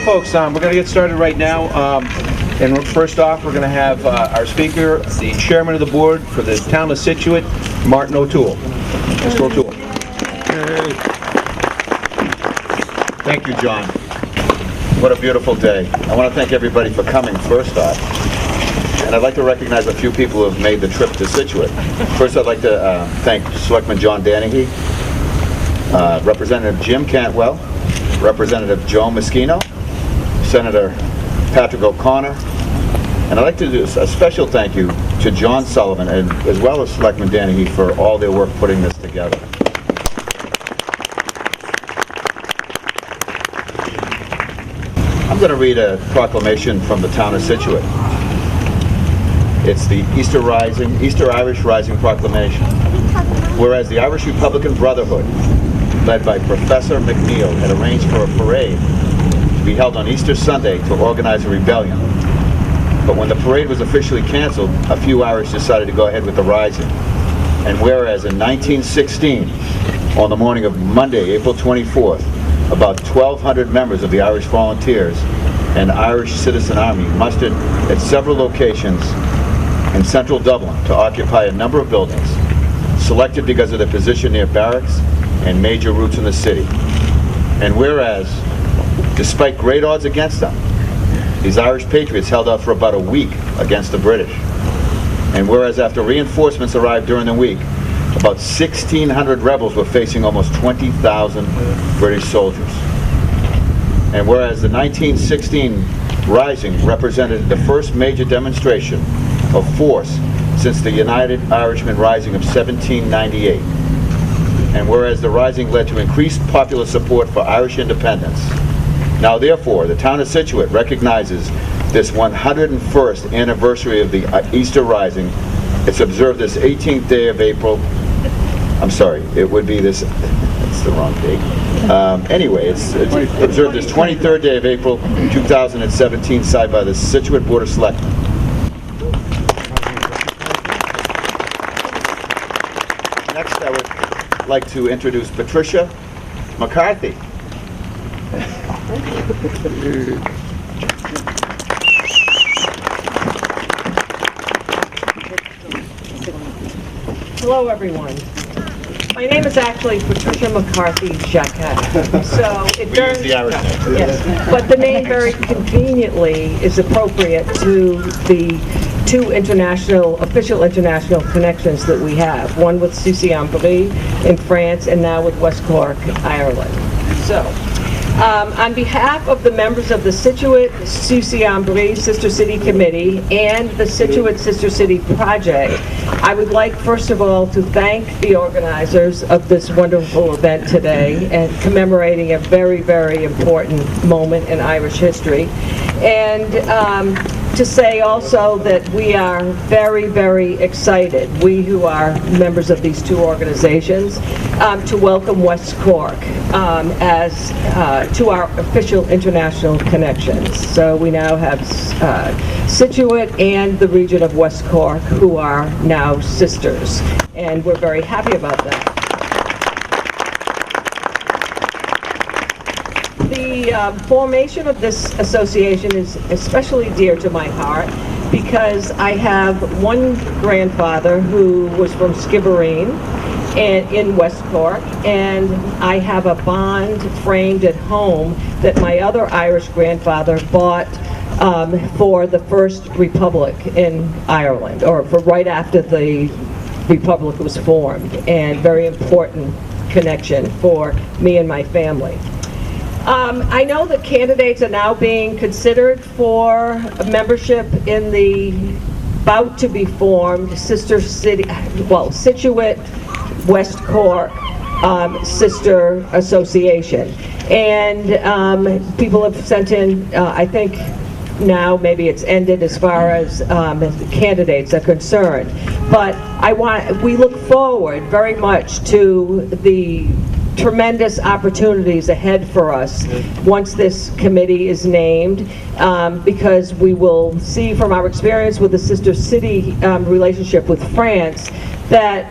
folks, we're going to get started right now. And first off, we're going to have our speaker, the chairman of the board for the town of Scituate, Martin O'Toole. Mr. O'Toole. Thank you, John. What a beautiful day. I want to thank everybody for coming, first off. And I'd like to recognize a few people who have made the trip to Scituate. First, I'd like to thank Selectman John Danahy, Representative Jim Cantwell, Representative Joe Moschino, Senator Patrick O'Connor, and I'd like to do a special thank you to John Sullivan and as well as Selectman Danahy for all their work putting this together. I'm going to read a proclamation from the town of Scituate. It's the Easter Irish Rising Proclamation. Whereas the Irish Republican Brotherhood, led by Professor McNeil, had arranged for a parade to be held on Easter Sunday to organize a rebellion. But when the parade was officially canceled, a few Irish decided to go ahead with the rising. And whereas in 1916, on the morning of Monday, April 24th, about 1,200 members of the Irish Volunteers and Irish Citizen Army mustered at several locations in central Dublin to occupy a number of buildings, selected because of their position near barracks and major routes in the city. And whereas, despite great odds against them, these Irish patriots held out for about a week against the British. And whereas after reinforcements arrived during the week, about 1,600 rebels were facing almost 20,000 British soldiers. And whereas the 1916 Rising represented the first major demonstration of force since the United Irishmen Rising of 1798. And whereas the Rising led to increased popular support for Irish independence, now therefore the town of Scituate recognizes this 101st anniversary of the Easter Rising. It's observed this 18th day of April. I'm sorry, it would be this, it's the wrong date. Anyway, it's observed this 23rd day of April 2017, signed by the Scituate Board of Selectmen. Next, I would like to introduce Patricia McCarthy. Hello, everyone. My name is actually Patricia McCarthy Jacquet. So it We use the Irish name. Yes, but the name very conveniently is appropriate to the two official international connections that we have. One with Scituate in France and now with West Cork, Ireland. So, on behalf of the members of the Scituate Sister City Committee and the Scituate Sister City Project, I would like, first of all, to thank the organizers of this wonderful event today and commemorating a very, very important moment in Irish history. And to say also that we are very, very excited, we who are members of these two organizations, to welcome West Cork to our official international connections. So we now have Scituate and the region of West Cork, who are now sisters, and we're very happy about that. The formation of this association is especially dear to my heart because I have one grandfather who was from Skibbereen and in West Cork, and I have a bond framed at home that my other Irish grandfather bought for the first republic in Ireland, or for right after the republic was formed, and very important connection for me and my family. I know that candidates are now being considered for membership in the about to be formed Scituate West Cork Sister Association. And people have sent in, I think now maybe it's ended as far as candidates are concerned. But we look forward very much to the tremendous opportunities ahead for us once this committee is named, because we will see from our experience with the sister city relationship with France that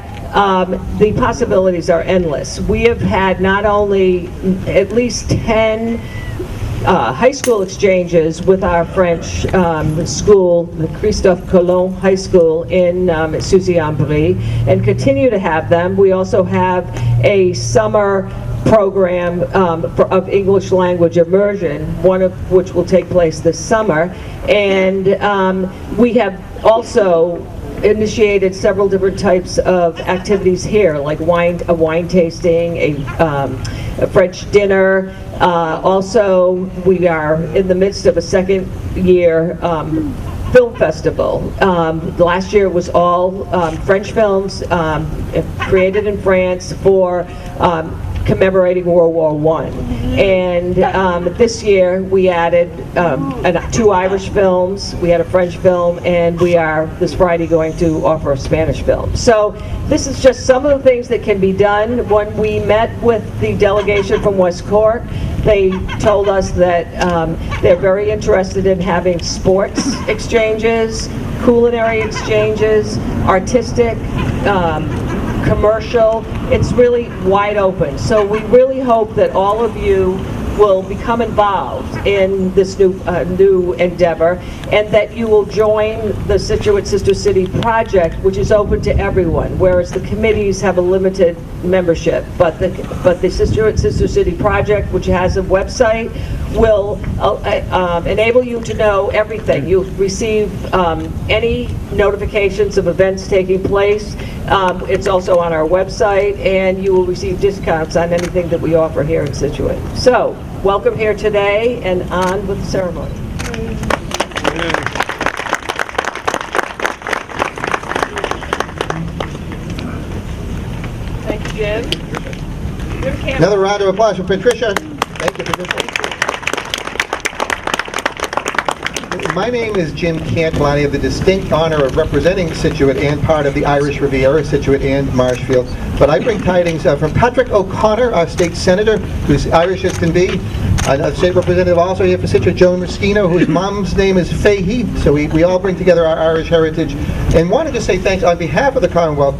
the possibilities are endless. We have had not only at least 10 high school exchanges with our French school, the Christophe Colomb High School in Sucy-en-Brie, and continue to have them. We also have a summer program of English language immersion, one of which will take place this summer. And we have also initiated several different types of activities here, like a wine tasting, a French dinner. Also, we are in the midst of a second year film festival. Last year was all French films created in France for commemorating World War I. And this year we added 2 Irish films, we had a French film, and we are this Friday going to offer a Spanish film. So this is just some of the things that can be done. When we met with the delegation from West Cork, they told us that they're very interested in having sports exchanges, culinary exchanges, artistic, commercial. It's really wide open. So we really hope that all of you will become involved in this new endeavor, and that you will join the Scituate Sister City project, which is open to everyone, whereas the committees have a limited membership. But the Scituate Sister City project, which has a website, will enable you to know everything. You'll receive any notifications of events taking place. It's also on our website, and you will receive discounts on anything that we offer here in Scituate. So, welcome here today, and on with the ceremony. Thank you, Jim. Your camera. Another round of applause for Patricia. Thank you, Patricia. My name is Jim Cantelani. I have the distinct honor of representing Scituate and part of the Irish Riviera, Scituate and Marshfield. But I bring tidings from Patrick O'Connor, our state senator, who's Irish as can be. A state representative also here for Scituate, Joan Moschino, whose mom's name is Fahey. So we all bring together our Irish heritage. And wanted to say thanks on behalf of the Commonwealth.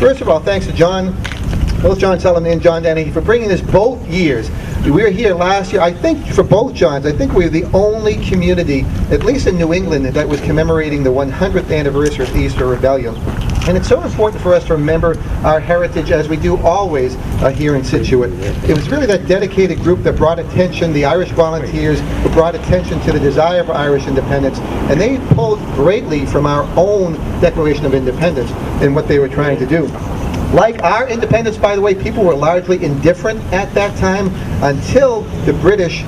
First of all, thanks to both John Sullivan and John Dennehy for bringing this both years. We were here last year, I think for both Johns, I think we were the only community, at least in New England, that was commemorating the 100th anniversary of the Easter Rebellion. And it's so important for us to remember our heritage, as we do always here in Scituate. It was really that dedicated group that brought attention, the Irish volunteers, who brought attention to the desire for Irish independence, and they pulled greatly from our own Declaration of Independence in what they were trying to do. Like our independence, by the way, people were largely indifferent at that time until the British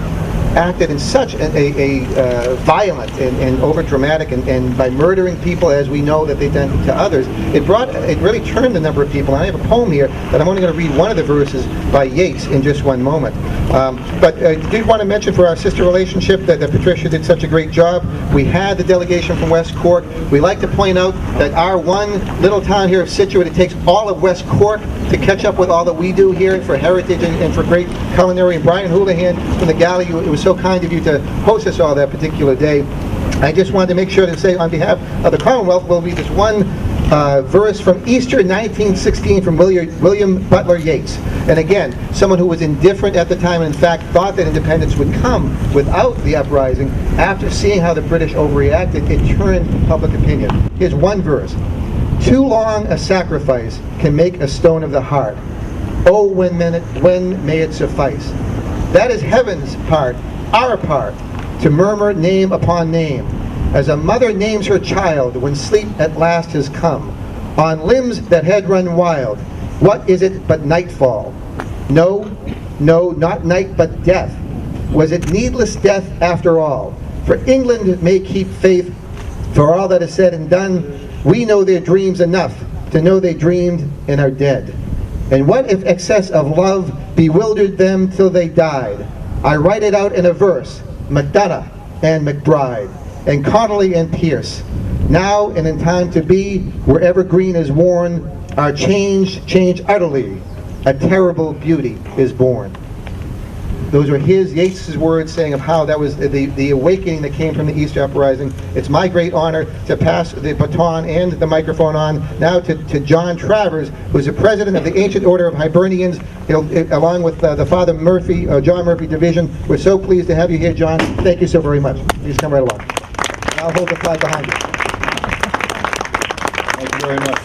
acted in such a violent and over-dramatic, and by murdering people, as we know that they've done to others, it really turned the number of people. And I have a poem here that I'm only going to read one of the verses by Yeats in just one moment. But I did want to mention for our sister relationship that Patricia did such a great job. We had the delegation from West Cork. We like to point out that our one little town here of Scituate, it takes all of West Cork to catch up with all that we do here for heritage and for great culinary. And Brian Houlihan from the galley, it was so kind of you to host us all that particular day. I just wanted to make sure to say on behalf of the Commonwealth, we'll read this one verse from Easter 1916 from William Butler Yeats. And again, someone who was indifferent at the time and in fact thought that independence would come without the uprising. After seeing how the British overreacted, it turned public opinion. Here's one verse. Too long a sacrifice can make a stone of the heart. Oh, when may it suffice? That is heaven's part, our part, to murmur name upon name, as a mother names her child when sleep at last has come, on limbs that had run wild. What is it but nightfall? No, not night but death. Was it needless death after all? For England may keep faith, for all that is said and done, we know their dreams enough to know they dreamed and are dead. And what if excess of love bewildered them till they died? I write it out in a verse, MacDonough and McBride, and Connolly and Pierce. Now and in time to be, wherever green is worn, our change utterly, a terrible beauty is born. Those were Yeats's words, saying of how that was the awakening that came from the Easter Uprising. It's my great honor to pass the baton and the microphone on now to John Travers, who's the president of the Ancient Order of Hibernians, along with the Father Murphy, John Murphy Division. We're so pleased to have you here, John. Thank you so very much. Please come right along. And I'll hold the flag behind you. Thank you very much.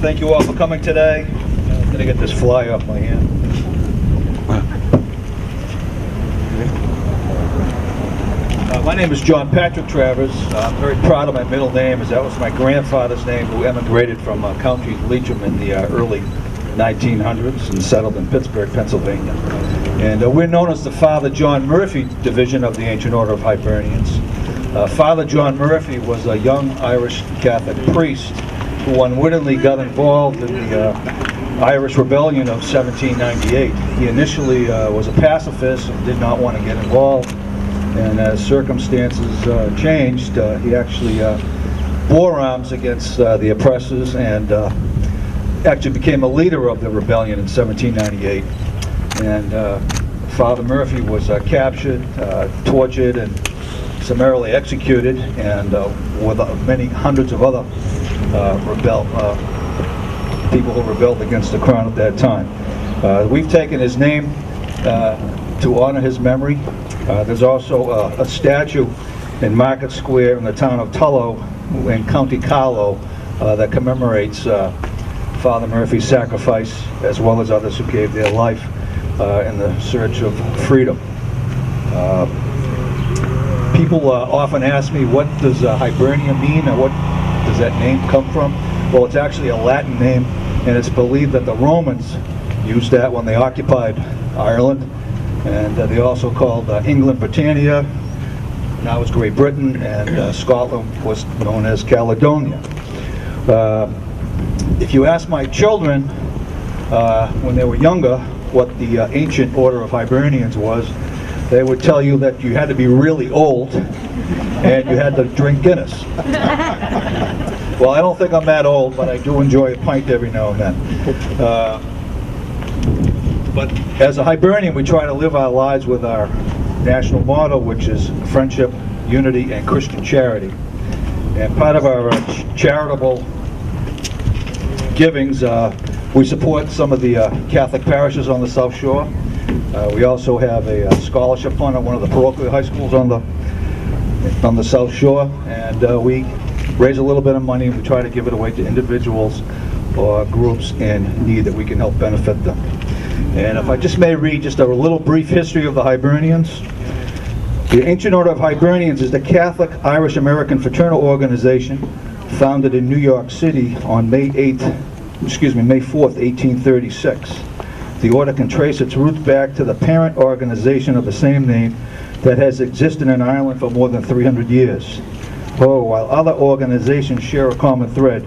Thank you all for coming today. I'm going to get this fly off my hand. My name is John Patrick Travers. I'm very proud of my middle name, as that was my grandfather's name, who emigrated from County Leitrim in the early 1900s and settled in Pittsburgh, Pennsylvania. And we're known as the Father John Murphy Division of the Ancient Order of Hibernians. Father John Murphy was a young Irish Catholic priest who unwittingly got involved in the Irish Rebellion of 1798. He initially was a pacifist and did not want to get involved, and as circumstances changed, he actually bore arms against the oppressors and actually became a leader of the rebellion in 1798. And Father Murphy was captured, tortured, and summarily executed, and with many hundreds of other people who rebelled against the crown at that time. We've taken his name to honor his memory. There's also a statue in Market Square in the town of Tullow in County Carlow that commemorates Father Murphy's sacrifice, as well as others who gave their life in the search of freedom. People often ask me, what does Hibernia mean, or what does that name come from? Well, it's actually a Latin name, and it's believed that the Romans used that when they occupied Ireland, and they also called England Britannia. Now it's Great Britain, and Scotland was known as Caledonia. If you ask my children when they were younger what the Ancient Order of Hibernians was, they would tell you that you had to be really old and you had to drink Guinness. Well, I don't think I'm that old, but I do enjoy a pint every now and then. But as a Hibernian, we try to live our lives with our national motto, which is friendship, unity, and Christian charity. And part of our charitable givings, we support some of the Catholic parishes on the South Shore. We also have a scholarship fund at one of the parochial high schools on the South Shore, and we raise a little bit of money and we try to give it away to individuals or groups in need that we can help benefit them. And if I just may read just a little brief history of the Hibernians. The Ancient Order of Hibernians is the Catholic Irish-American fraternal organization founded in New York City on May 4th, 1836. The order can trace its roots back to the parent organization of the same name that has existed in Ireland for more than 300 years. Oh, while other organizations share a common thread,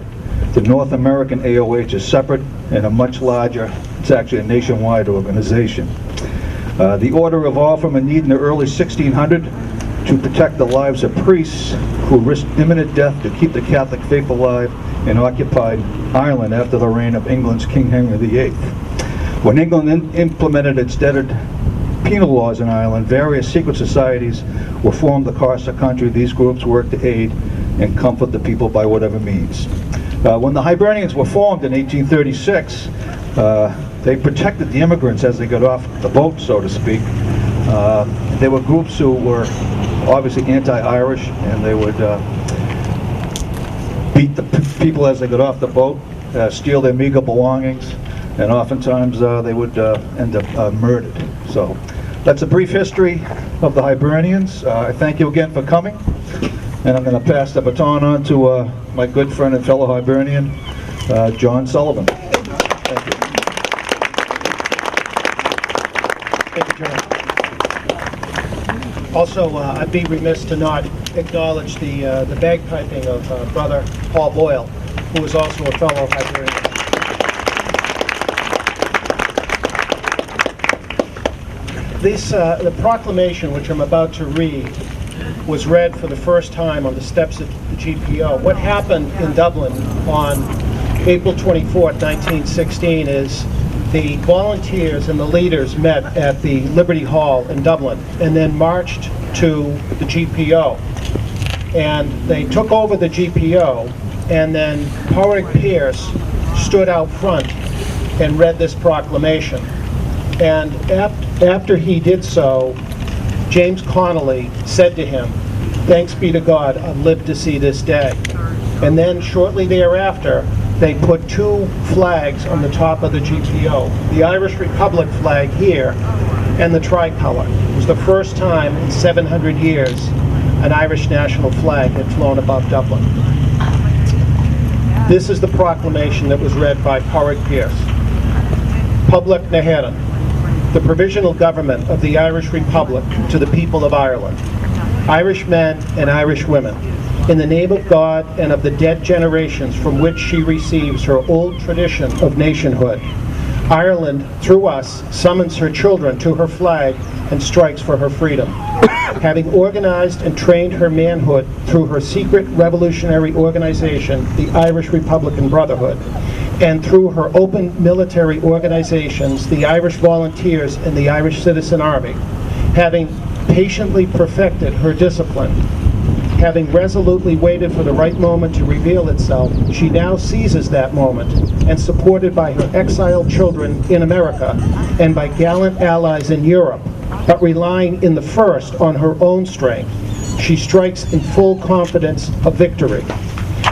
the North American AOH is separate and a much larger, it's actually a nationwide organization. The order evolved from a need in the early 1600s to protect the lives of priests who risked imminent death to keep the Catholic faith alive in occupied Ireland after the reign of England's King Henry VIII. When England implemented its debtor penal laws in Ireland, various secret societies were formed across the country. These groups worked to aid and comfort the people by whatever means. When the Hibernians were formed in 1836, they protected the immigrants as they got off the boat, so to speak. There were groups who were obviously anti-Irish, and they would beat the people as they got off the boat, steal their meager belongings, and oftentimes they would end up murdered. So that's a brief history of the Hibernians. I thank you again for coming, and I'm going to pass the baton on to my good friend and fellow Hibernian, John Sullivan. Thank you. Thank you, John. Also, I'd be remiss to not acknowledge the bagpiping of Brother Paul Boyle, who is also a fellow Hibernian. The proclamation, which I'm about to read, was read for the first time on the steps of the GPO. What happened in Dublin on April 24th, 1916 is the volunteers and the leaders met at the Liberty Hall in Dublin and then marched to the GPO. And they took over the GPO, and then Porrick Pierce stood out front and read this proclamation. And after he did so, James Connolly said to him, "Thanks be to God, I've lived to see this day." And then shortly thereafter, they put two flags on the top of the GPO, the Irish Republic flag here and the tricolor. It was the first time in 700 years an Irish national flag had flown above Dublin. This is the proclamation that was read by Porrick Pierce. Public Naheran, the provisional government of the Irish Republic to the people of Ireland, Irish men and Irish women, in the name of God and of the dead generations from which she receives her old tradition of nationhood, Ireland, through us, summons her children to her flag and strikes for her freedom. Having organized and trained her manhood through her secret revolutionary organization, the Irish Republican Brotherhood, and through her open military organizations, the Irish Volunteers and the Irish Citizen Army, having patiently perfected her discipline, having resolutely waited for the right moment to reveal itself, she now seizes that moment, and supported by her exiled children in America and by gallant allies in Europe, but relying in the first on her own strength, she strikes in full confidence of victory.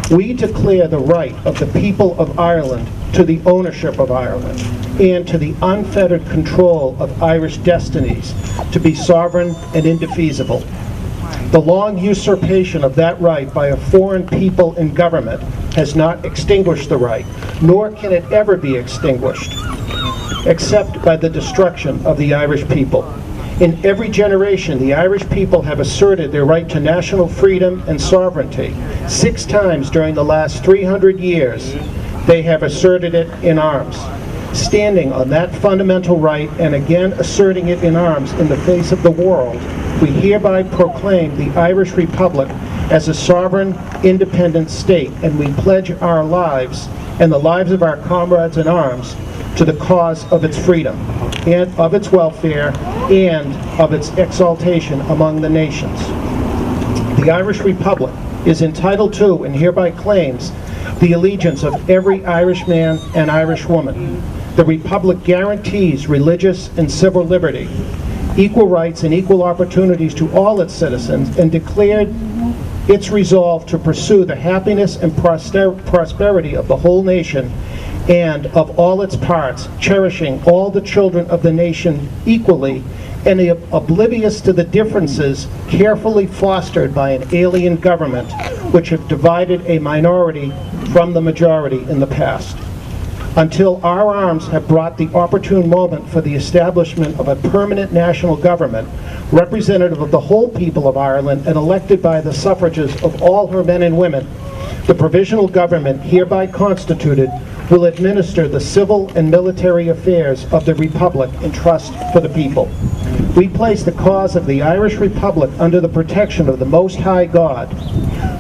We declare the right of the people of Ireland to the ownership of Ireland and to the unfettered control of Irish destinies to be sovereign and indefeasible. The long usurpation of that right by a foreign people and government has not extinguished the right, nor can it ever be extinguished, except by the destruction of the Irish people. In every generation, the Irish people have asserted their right to national freedom and sovereignty. 6 times during the last 300 years, they have asserted it in arms. Standing on that fundamental right and again asserting it in arms in the face of the world, we hereby proclaim the Irish Republic as a sovereign, independent state, and we pledge our lives and the lives of our comrades in arms to the cause of its freedom, and of its welfare, and of its exaltation among the nations. The Irish Republic is entitled to and hereby claims the allegiance of every Irish man and Irish woman. The Republic guarantees religious and civil liberty, equal rights and equal opportunities to all its citizens, and declared its resolve to pursue the happiness and prosperity of the whole nation and of all its parts, cherishing all the children of the nation equally, and oblivious to the differences carefully fostered by an alien government which have divided a minority from the majority in the past. Until our arms have brought the opportune moment for the establishment of a permanent national government, representative of the whole people of Ireland and elected by the suffrages of all her men and women, the provisional government hereby constituted will administer the civil and military affairs of the Republic in trust for the people. We place the cause of the Irish Republic under the protection of the Most High God,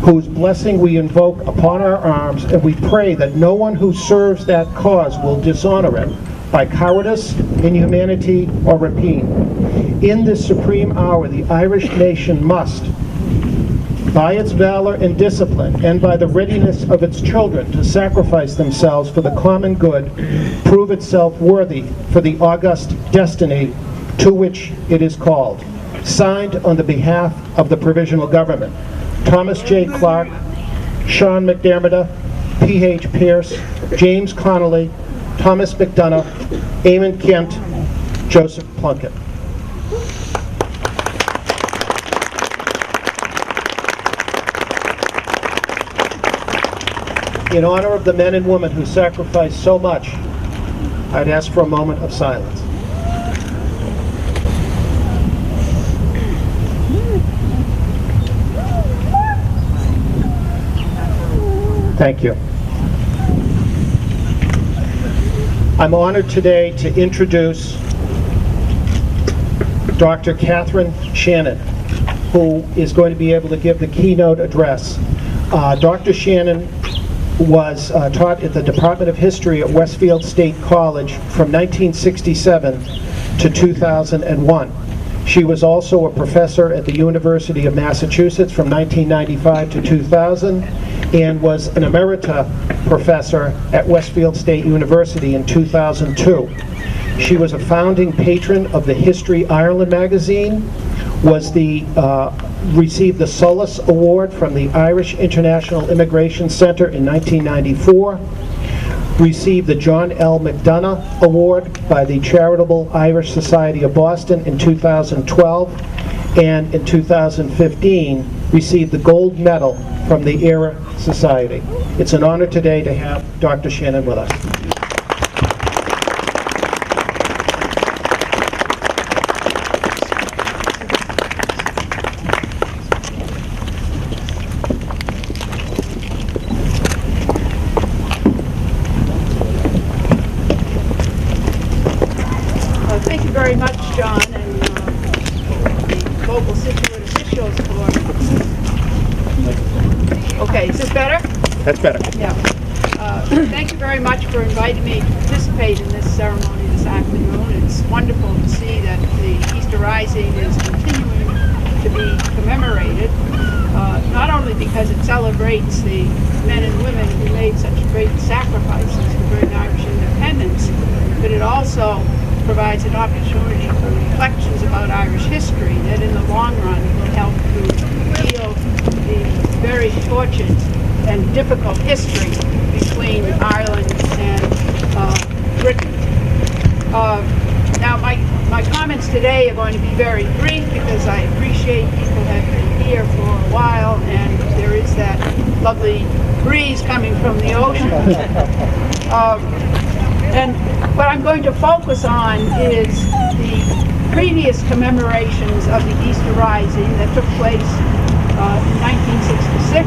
whose blessing we invoke upon our arms, and we pray that no one who serves that cause will dishonor it by cowardice, inhumanity, or rapine. In this supreme hour, the Irish nation must, by its valor and discipline, and by the readiness of its children to sacrifice themselves for the common good, prove itself worthy for the august destiny to which it is called. Signed on the behalf of the Provisional Government, Thomas J. Clark, Sean McDermott, P.H. Pierce, James Connolly, Thomas McDonough, Eamon Kent, Joseph Plunkett. In honor of the men and women who sacrificed so much, I'd ask for a moment of silence. Thank you. I'm honored today to introduce Dr. Catherine Shannon, who is going to be able to give the keynote address. Dr. Shannon was taught at the Department of History at Westfield State College from 1967 to 2001. She was also a professor at the University of Massachusetts from 1995 to 2000 and was an emerita professor at Westfield State University in 2002. She was a founding patron of the History Ireland magazine, received the Solis Award from the Irish International Immigration Center in 1994, received the John L. McDonough Award by the Charitable Irish Society of Boston in 2012, and in 2015 received the Gold Medal from the ERA Society. It's an honor today to have Dr. Shannon with us. Thank you very much, John, and the local Scituate officials for... Okay, is this better? That's better. Yeah. Thank you very much for inviting me to participate in this ceremony this afternoon. It's wonderful to see that the Easter Rising is continuing to be commemorated, not only because it celebrates the men and women who made such great sacrifices to bring Irish independence, but it also provides an opportunity for reflections about Irish history that in the long run will help to heal the very tortured and difficult history between Ireland and Britain. Now my comments today are going to be very brief because I appreciate people have been here for a while and there is that lovely breeze coming from the ocean. And what I'm going to focus on is the previous commemorations of the Easter Rising that took place in 1966,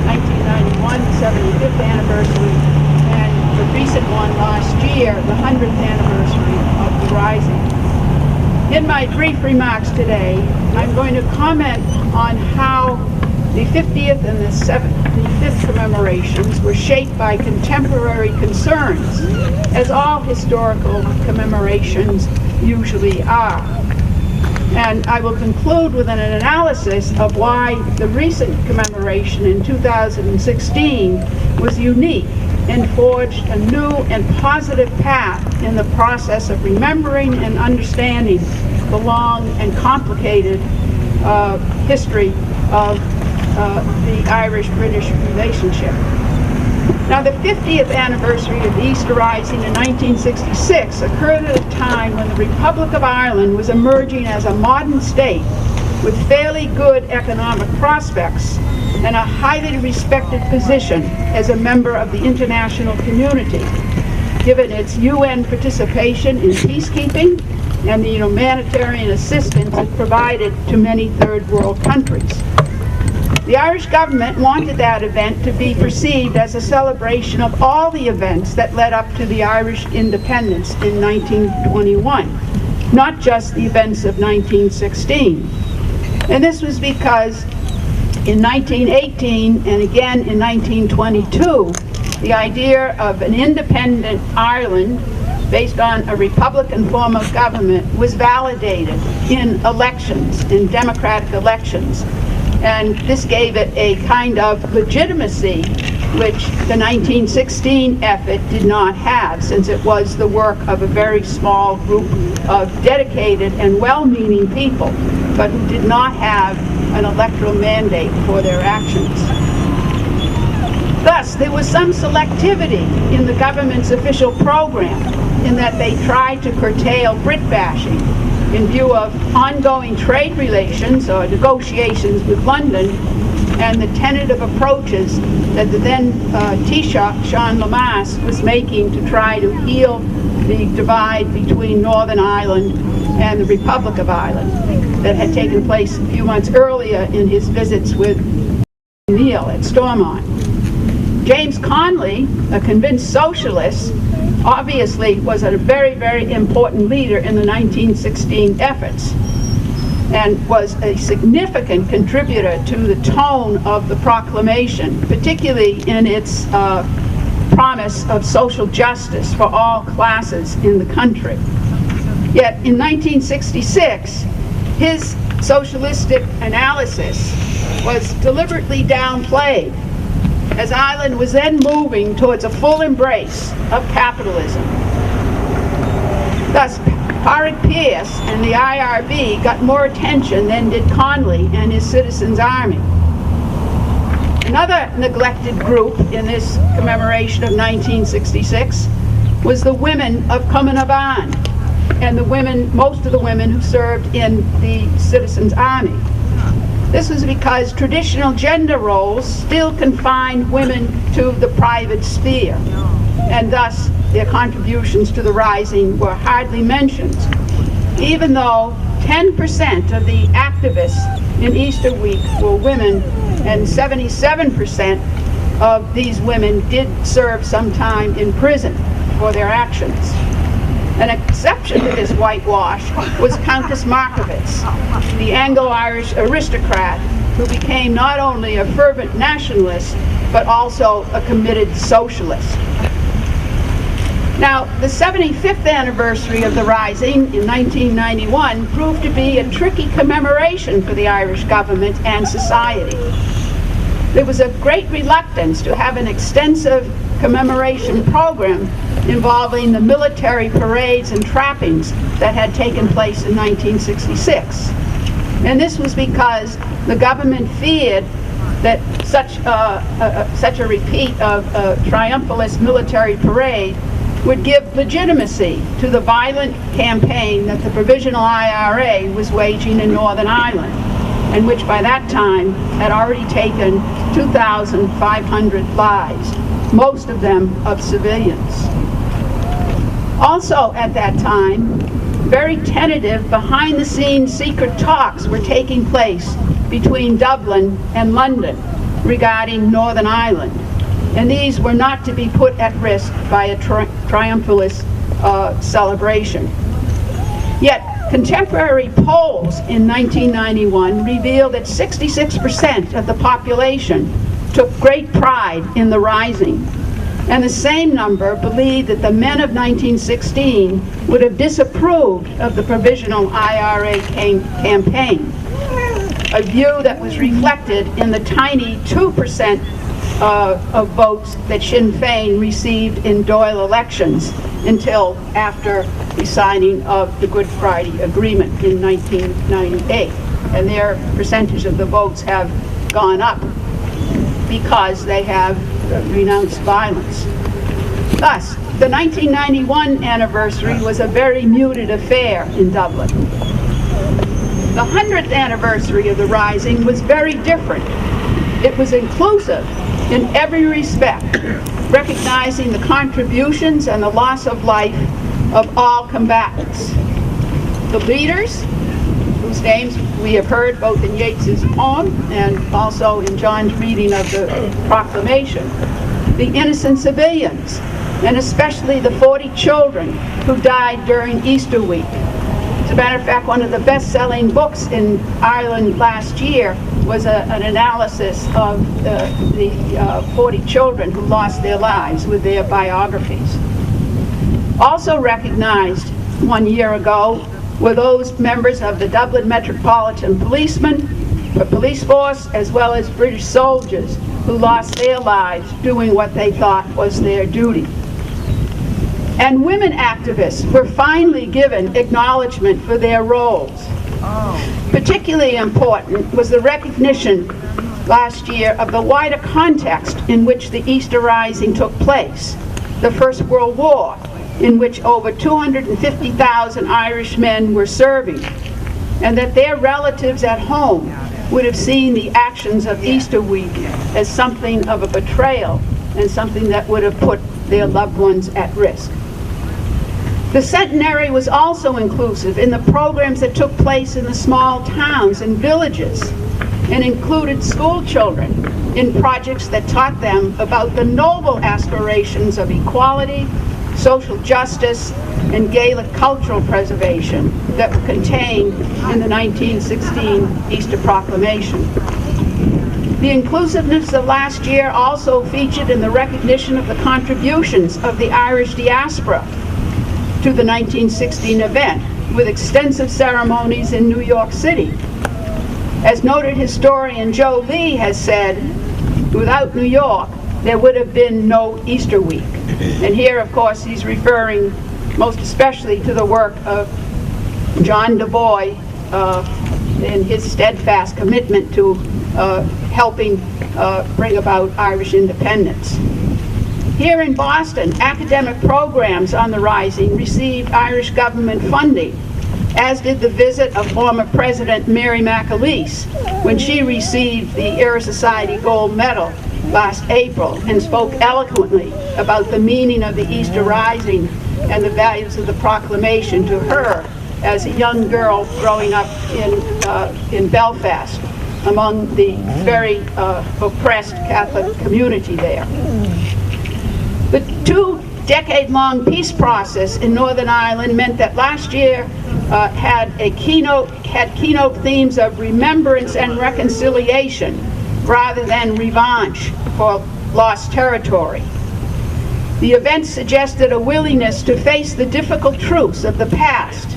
1991, the 75th anniversary, and the recent one last year, the 100th anniversary of the Rising. In my brief remarks today, I'm going to comment on how the 50th and the 75th commemorations were shaped by contemporary concerns, as all historical commemorations usually are. And I will conclude with an analysis of why the recent commemoration in 2016 was unique and forged a new and positive path in the process of remembering and understanding the long and complicated history of the Irish-British relationship. Now, the 50th anniversary of the Easter Rising in 1966 occurred at a time when the Republic of Ireland was emerging as a modern state with fairly good economic prospects and a highly respected position as a member of the international community, given its UN participation in peacekeeping and the humanitarian assistance it provided to many third world countries. The Irish government wanted that event to be perceived as a celebration of all the events that led up to the Irish independence in 1921, not just the events of 1916. And this was because in 1918 and again in 1922, the idea of an independent Ireland based on a Republican form of government was validated in elections, in democratic elections. And this gave it a kind of legitimacy which the 1916 effort did not have, since it was the work of a very small group of dedicated and well-meaning people, but who did not have an electoral mandate for their actions. Thus, there was some selectivity in the government's official program in that they tried to curtail Brit bashing in view of ongoing trade relations or negotiations with London and the tentative approaches that the then Taoiseach, Sean Lemass, was making to try to heal the divide between Northern Ireland and the Republic of Ireland that had taken place a few months earlier in his visits with Neil at Stormont. James Connolly, a convinced socialist, obviously was a very, very important leader in the 1916 efforts. and was a significant contributor to the tone of the proclamation, particularly in its promise of social justice for all classes in the country. Yet in 1966, his socialistic analysis was deliberately downplayed, as Ireland was then moving towards a full embrace of capitalism. Thus, Pádraig Pearse and the IRB got more attention than did Connolly and his Citizens' Army. Another neglected group in this commemoration of 1966 was the women of Cumanaban, and most of the women who served in the Citizens' Army. This was because traditional gender roles still confined women to the private sphere, and thus their contributions to the Rising were hardly mentioned, even though 10% of the activists in Easter Week were women, and 77% of these women did serve some time in prison for their actions. An exception to this whitewash was Countess Markovitz, the Anglo-Irish aristocrat who became not only a fervent nationalist, but also a committed socialist. Now, the 75th anniversary of the Rising in 1991 proved to be a tricky commemoration for the Irish government and society. There was a great reluctance to have an extensive commemoration program involving the military parades and trappings that had taken place in 1966. And this was because the government feared that such a repeat of a triumphalist military parade would give legitimacy to the violent campaign that the Provisional IRA was waging in Northern Ireland, and which by that time had already taken 2,500 lives, most of them of civilians. Also at that time, very tentative behind-the-scenes secret talks were taking place between Dublin and London regarding Northern Ireland, and these were not to be put at risk by a triumphalist celebration. Yet contemporary polls in 1991 revealed that 66% of the population took great pride in the Rising, and the same number believed that the men of 1916 would have disapproved of the Provisional IRA campaign, a view that was reflected in the tiny 2% of votes that Sinn Féin received in Dáil elections until after the signing of the Good Friday Agreement in 1998. And their percentage of the votes have gone up because they have renounced violence. Thus, the 1991 anniversary was a very muted affair in Dublin. The 100th anniversary of the Rising was very different. It was inclusive in every respect, recognizing the contributions and the loss of life of all combatants. The leaders, whose names we have heard both in Yeats's poem and also in John's reading of the proclamation, the innocent civilians, and especially the 40 children who died during Easter week. As a matter of fact, one of the best-selling books in Ireland last year was an analysis of the 40 children who lost their lives with their biographies. Also recognized 1 year ago were those members of the Dublin Metropolitan Policemen, the police force, as well as British soldiers who lost their lives doing what they thought was their duty. And women activists were finally given acknowledgement for their roles. Particularly important was the recognition last year of the wider context in which the Easter Rising took place, the First World War, in which over 250,000 Irish men were serving, and that their relatives at home would have seen the actions of Easter week as something of a betrayal and something that would have put their loved ones at risk. The centenary was also inclusive in the programs that took place in the small towns and villages, and included school children in projects that taught them about the noble aspirations of equality, social justice, and Gaelic cultural preservation that were contained in the 1916 Easter Proclamation. The inclusiveness of last year also featured in the recognition of the contributions of the Irish diaspora to the 1916 event, with extensive ceremonies in New York City. As noted historian Joe Lee has said, without New York, there would have been no Easter week. And here, of course, he's referring most especially to the work of John DuBois and his steadfast commitment to helping bring about Irish independence. Here in Boston, academic programs on the Rising received Irish government funding, as did the visit of former President Mary McAleese when she received the Era Society Gold Medal last April and spoke eloquently about the meaning of the Easter Rising and the values of the proclamation to her as a young girl growing up in Belfast among the very oppressed Catholic community there. The two-decade-long peace process in Northern Ireland meant that last year had keynote themes of remembrance and reconciliation rather than revanche for lost territory. The event suggested a willingness to face the difficult truths of the past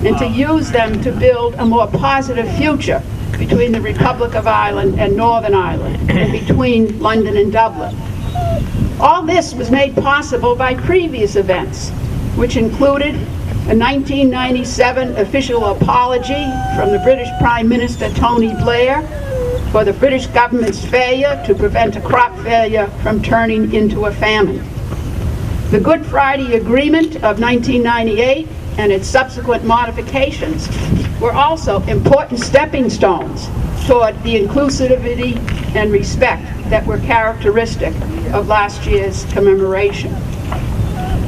and to use them to build a more positive future between the Republic of Ireland and Northern Ireland, and between London and Dublin. All this was made possible by previous events, which included a 1997 official apology from the British Prime Minister Tony Blair for the British government's failure to prevent a crop failure from turning into a famine. The Good Friday Agreement of 1998 and its subsequent modifications were also important stepping stones toward the inclusivity and respect that were characteristic of last year's commemoration.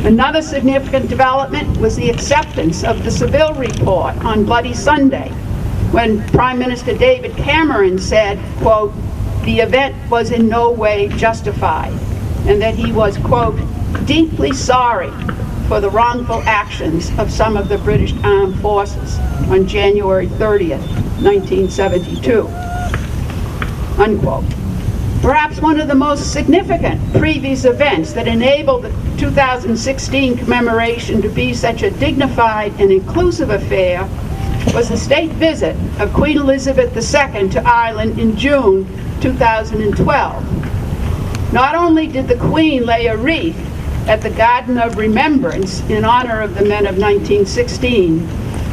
Another significant development was the acceptance of the Seville Report on Bloody Sunday, when Prime Minister David Cameron said, quote, "The event was in no way justified," and that he was, quote, "deeply sorry for the wrongful actions of some of the British Armed Forces on January 30th, 1972, unquote. Perhaps one of the most significant previous events that enabled the 2016 commemoration to be such a dignified and inclusive affair was the state visit of Queen Elizabeth II to Ireland in June 2012. Not only did the Queen lay a wreath at the Garden of Remembrance in honor of the men of 1916,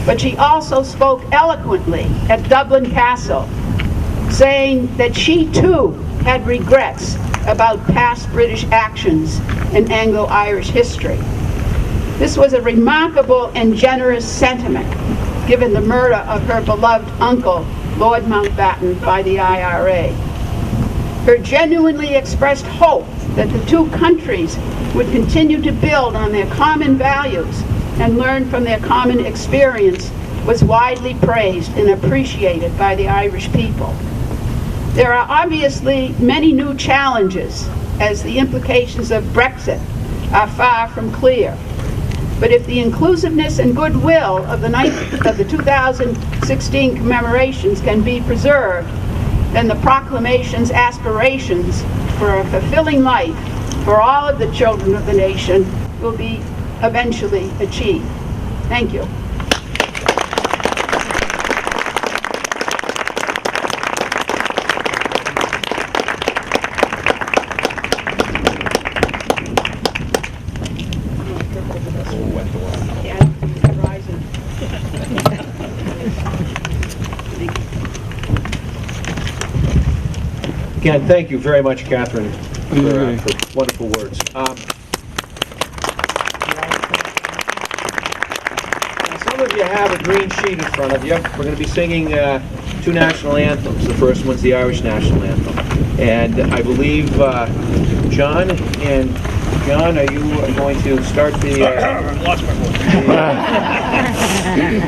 but she also spoke eloquently at Dublin Castle, saying that she too had regrets about past British actions in Anglo-Irish history. This was a remarkable and generous sentiment, given the murder of her beloved uncle, Lord Mountbatten, by the IRA. Her genuinely expressed hope that the two countries would continue to build on their common values and learn from their common experience was widely praised and appreciated by the Irish people. There are obviously many new challenges, as the implications of Brexit are far from clear. But if the inclusiveness and goodwill of the 2016 commemorations can be preserved, then the proclamation's aspirations for a fulfilling life for all of the children of the nation will be eventually achieved. Thank you. Again, thank you very much, Catherine, for wonderful words. Some of you have a green sheet in front of you. We're going to be singing two national anthems. The first one's the Irish national anthem. And I believe John, are you going to start the...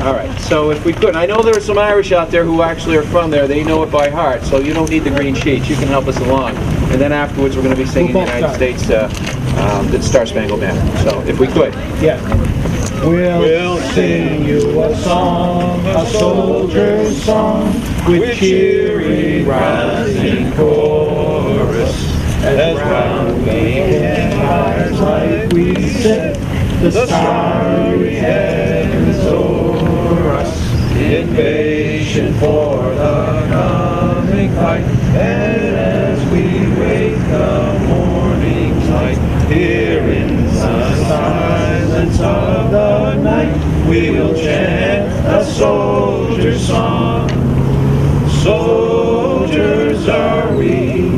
All right, so if we could, I know there are some Irish out there who actually are from there. They know it by heart, so you don't need the green sheet. You can help us along. and then afterwards we're going to be singing the We'll both United start. States, the Star Spangled Banner. So if we could. Yeah. We'll sing you a song, a soldier's song, with cheery rising chorus. As round we fires like we sit, the starry heavens o'er us, impatient for the coming fight. And as we wait the morning's light, here in the silence of the night, we'll chant a soldier's song. Soldiers are we,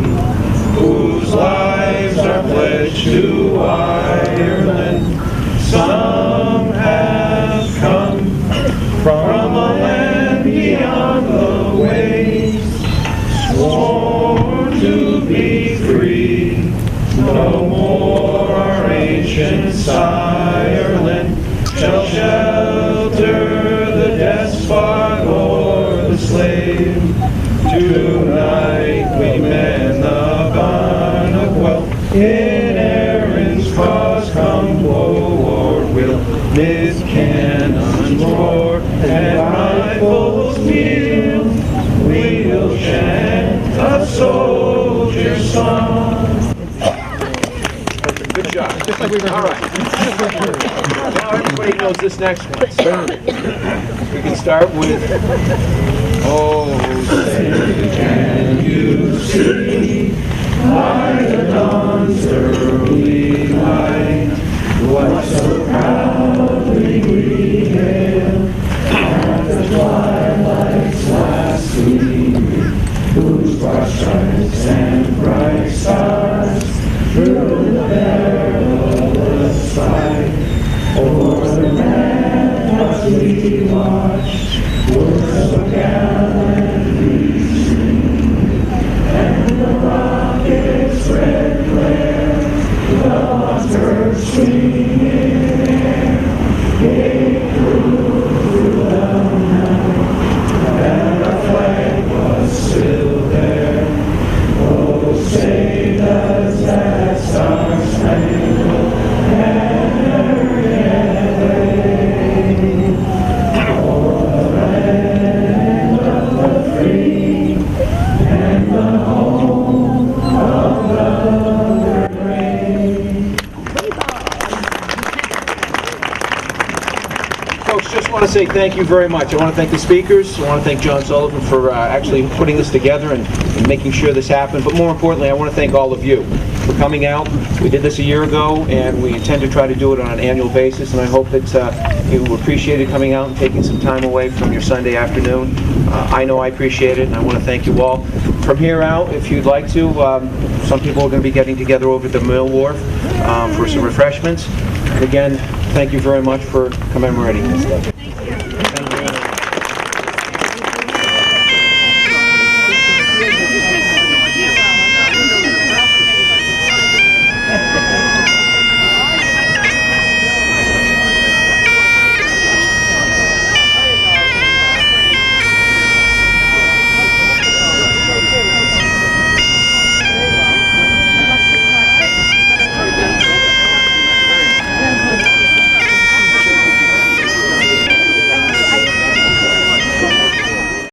whose lives are pledged to Ireland. Some have come from a land beyond the waves, sworn to be free. No more our ancient Ireland shall shelter the despot or the slave. Tonight we mend the bond of wealth in Erin's cause, come woe or will. Mid cannons roar and rifles peal, we'll chant a soldier's song. Good job. Just like we were. All right. Now everybody knows this next one. So we can start with, oh, say, can you see by the dawn's early light what so proudly we hail at the twilight's last gleam, whose broad stripes and bright stars through the perilous fight, o'er the ramparts we watch, words of gallantry stream, and the rocket's red glare, the monsters swing in air, gave through the night, and our flag was still there. Oh, say does that star-spangled banner yet wave o'er the land of the free and the home of the brave? Folks, just want to say thank you very much. I want to thank the speakers. I want to thank John Sullivan for actually putting this together and making sure this happened. But more importantly, I want to thank all of you for coming out. We did this a year ago, and we intend to try to do it on an annual basis. And I hope that you appreciated coming out and taking some time away from your Sunday afternoon. I know I appreciate it, and I want to thank you all. From here out, if you'd like to, some people are going to be getting together over at the Mill Wharf for some refreshments. And again, thank you very much for commemorating this day.